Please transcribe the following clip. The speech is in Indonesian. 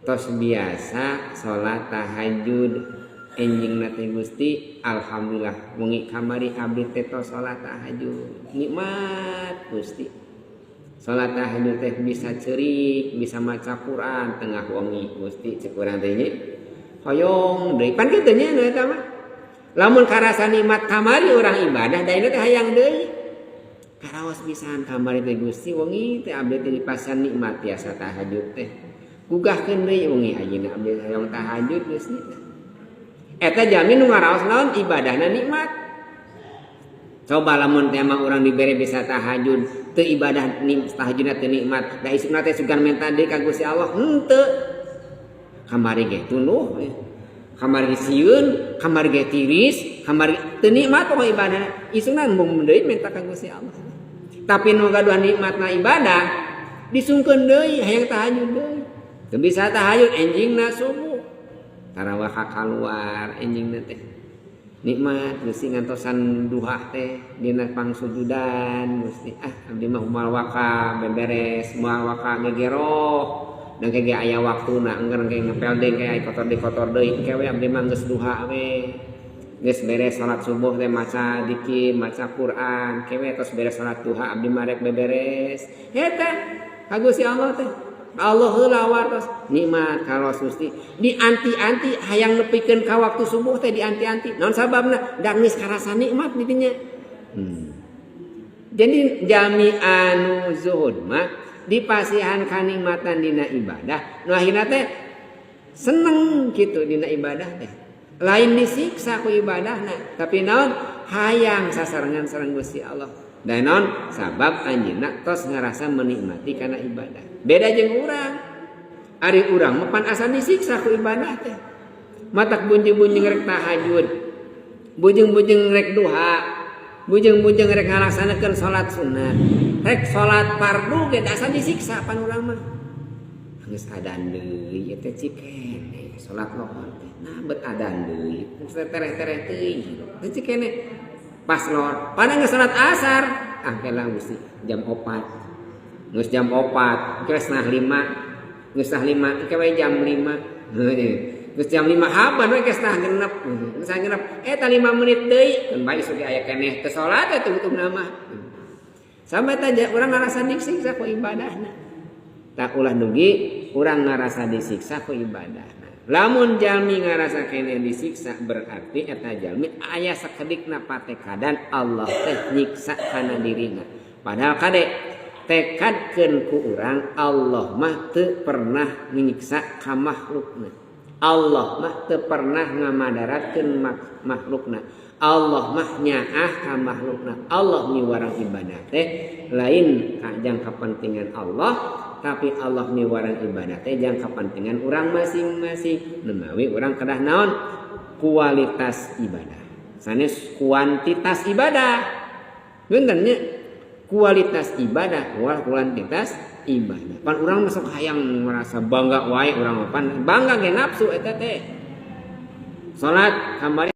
tos biasa salat tahajud enjing nate Gusti alhamdulillah wengi kamari abdi teh tos salat tahajud nikmat Gusti. Salat tahajud teh bisa ceurik bisa maca Quran tengah wengi Gusti cek urang teh nya hoyong deui pan kitu nya eta mah lamun karasa nikmat kamari urang ibadah da ieu teh hayang deui karaos pisan kamari teh Gusti wengi teh abdi teh dipasan nikmat tiasa tahajud teh gugahkeun deui wengi ayeuna abdi hayang tahajud Gusti eta jamin nu ngaraos naon ibadahna nikmat. Coba lamun teh mah urang dibere bisa tahajud teu ibadah tahajudna teu nikmat da isukna teh sugan minta deui ka Gusti Allah henteu kamari ge tunduh kamari sieun kamari ge tiris kamari teu nikmat pokok ibadahna isukna embung deui minta ka Gusti Allah. Tapi nu gaduh nikmatna ibadah disungkeun deui hayang tahajud deui teu bisa tahajud enjingna subuh tarawih kaluar enjingna teh nikmat Gusti ngantosan duha teh dina pangsujudan Gusti abdi mah moal waka beberes moal waka gegeroh dan kege aya waktuna engger ge ngepel deui kayak kotor deui kewe abdi mah geus duha we geus beres salat subuh teh maca dikir maca Quran kewe tos beres salat duha abdi mah rek beberes eta ka Gusti Allah teh Allah heula wartos nikmat karos Gusti di anti-anti hayang nepikeun ka waktu subuh teh di anti-anti naon sababna da geus karasa nikmat di dinya. Jadi jami anu zuhud mah dipasihan kanikmatan dina ibadah nu akhirna teh seneng kitu dina ibadah teh lain disiksa ku ibadahna tapi naon hayang sasarengan sareng Gusti Allah dan naon sabab anjeunna tos ngarasa menikmati kana ibadah. Beda jeung urang. Ari urang mah pan asa disiksa ku ibadah teh. Matak bunjing-bunjing rek tahajud. Bujeng-bujeng rek duha. Bujeng-bujeng rek ngalaksanakeun salat sunat. Rek salat fardu ge asa disiksa pan urang mah. Geus adan deui teh cikene salat lohor teh. Nah bet adan deui. Tereh-tereh teuing. Teh cikene pas lohor. Pada geus salat asar, kelah Gusti jam 4. Geus jam 4, geus setengah 5. Geus setengah 5, kewe jam 5. Geus jam 5 haban we geus setengah genep. Geus setengah genep eta 5 menit deui. Kan bae sugi aya keneh teu salat teh tutup nama. Sampai teh urang ngarasa disiksa ku ibadahna. Tak ulah dugi urang ngarasa disiksa ku ibadahna. Lamun jalmi ngarasa keneh disiksa berarti eta jalmi aya sakedikna patekadan Allah teh nyiksa kana dirina. Padahal kade tekadkeun ku urang Allah mah teu pernah nyiksa ka makhlukna. Allah mah teu pernah ngamadaratkeun makhlukna. Allah mah nyaah ka makhlukna. Allah miwarang ibadah teh lain kajang kapentingan Allah tapi Allah miwarang ibadah teh jang kapentingan urang masing-masing. Menawi urang kedah naon kualitas ibadah. Sanes kuantitas ibadah. Beunteun nya kualitas ibadah wal kuantitas ibadah. Pan urang masuk hayang merasa bangga wae urang pan bangga ge nafsu eta teh. Salat kamari